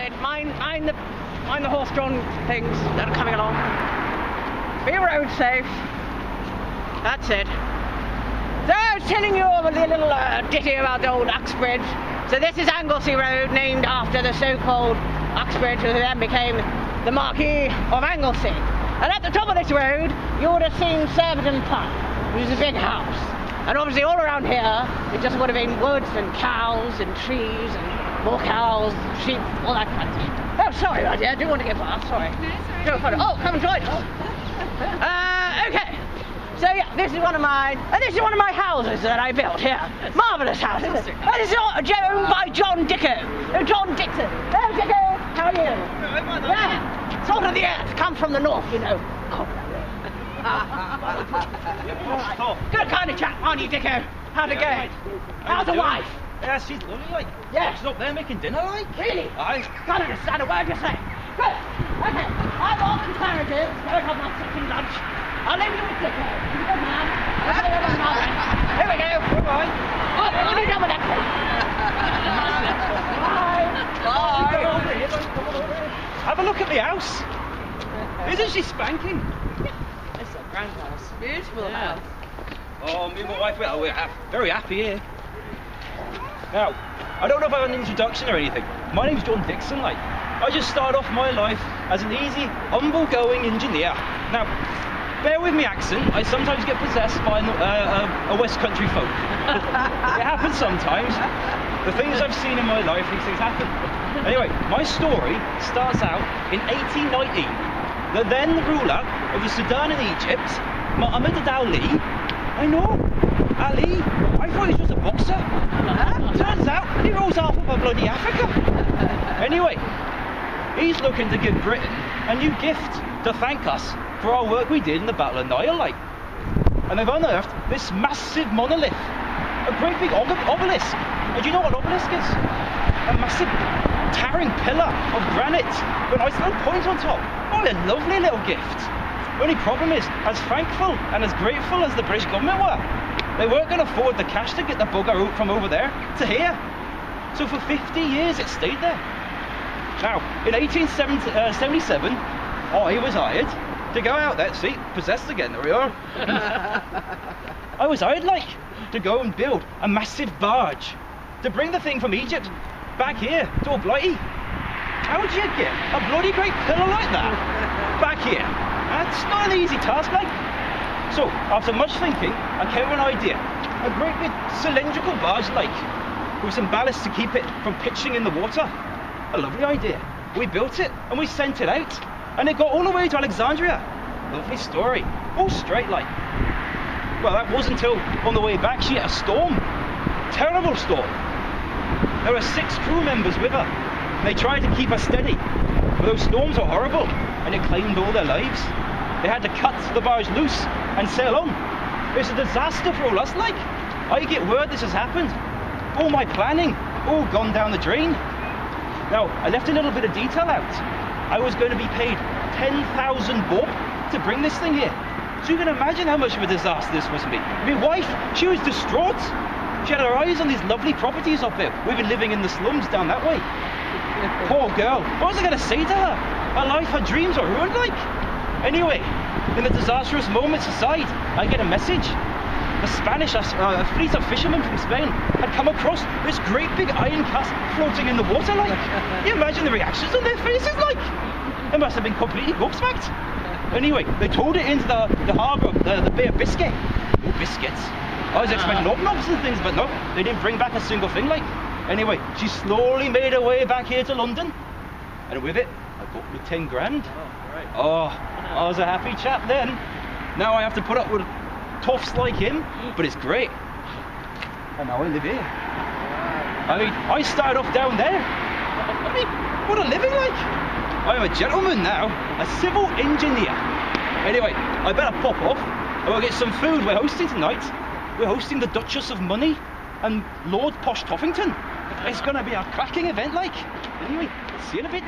ahead. Mind the horse-drawn things that are coming along. Be road safe. That's it. So I was telling you a little ditty about the old Uxbridge. So this is Anglesey Road, named after the so-called Uxbridge, who then became the Marquis of Anglesey. And at the top of this road, you would have seen Surbiton Park, which is a big house. And obviously all around here, it just would have been woods and cows and trees and more cows, sheep, all that kind of thing. Oh, sorry, my dear, I do want to get past, sorry. No, oh, come and join us. Okay. So yeah, this is one of my houses that I built here. Marvellous house, isn't it? And it's owned by John Dixon. John Dixon. Hello, Dicko. How are you? Yeah. Salt of the earth. Come from the north, you know. Good kind of chap, aren't you, Dicko? How's it going? How's the wife? Yeah, she's lovely, like. Yeah. She's up there making dinner, like. Really? Aye. Can't understand a word you're saying. Good. Okay. I'm off in carriages. Go have my second lunch. I'll leave you with Dicko. He's a good man. I'll see you on Monday. Here we go. Bye-bye. Oh, let me done with that, please. Bye. Have a look at the house. Isn't she spanking? It's a grand house. Beautiful house. Oh, me and my wife, we're very happy here. Now, I don't know if I have an introduction or anything. My name's John Dixon, like. I just started off my life as an easy, humble-going engineer. Now, bear with me accent, I sometimes get possessed by a West Country folk. It happens sometimes. The things I've seen in my life, these things happen. Anyway, my story starts out in 1819. The then ruler of the Sudan and Egypt, Muhammad Ali, I know, Ali, I thought he was just a boxer. Turns out he rules half of bloody Africa. Anyway, he's looking to give Britain a new gift to thank us for our work we did in the Battle of Nile, like. And they've unearthed this massive monolith, a great big obelisk. And do you know what an obelisk is? A massive towering pillar of granite with a nice little point on top. Oh, a lovely little gift. The only problem is, as thankful and as grateful as the British government were, they weren't going to afford the cash to get the bugger out from over there to here. So for 50 years it stayed there. Now, in 1877, I was hired to go out there, see, possessed again, there we are. I was hired, like, to go and build a massive barge to bring the thing from Egypt back here to Blighty. How would you get a bloody great pillar like that back here? That's not an easy task, like. So, after much thinking, I came up with an idea. A great big cylindrical barge, like, with some ballast to keep it from pitching in the water. A lovely idea. We built it and we sent it out, and it got all the way to Alexandria. Lovely story. All straight, like. Well, that wasn't until on the way back she hit a storm. Terrible storm. There were 6 crew members with her. They tried to keep her steady, but those storms were horrible, and it claimed all their lives. They had to cut the barge loose and sail on. It's a disaster for all us, like. I get word this has happened. All my planning, all gone down the drain. Now, I left a little bit of detail out. I was going to be paid 10,000 bob to bring this thing here. So you can imagine how much of a disaster this must be. My wife, she was distraught. She had her eyes on these lovely properties up there. We've been living in the slums down that way. Poor girl. What was I going to say to her? Her life, her dreams are ruined, like. Anyway, in the disastrous moments aside, I get a message. The Spanish, a fleet of fishermen from Spain had come across this great big iron cask floating in the water, like. You imagine the reactions on their faces, like. They must have been completely gobsmacked. Anyway, they towed it into the harbour, the Bay of Biscay. Oh, biscuits. I was expecting knobs and things, but no, they didn't bring back a single thing, like. Anyway, she slowly made her way back here to London, and with it, I got me 10 grand. Oh, I was a happy chap then. Now I have to put up with toughs like him, but it's great. And now I live here. I mean, I started off down there. I mean, what a living, like. I'm a gentleman now, a civil engineer. Anyway, I better pop off. I will get some food. We're hosting tonight. We're hosting the Duchess of Money and Lord Posh Toffington. It's going to be a cracking event, like. Anyway, see you in a bit.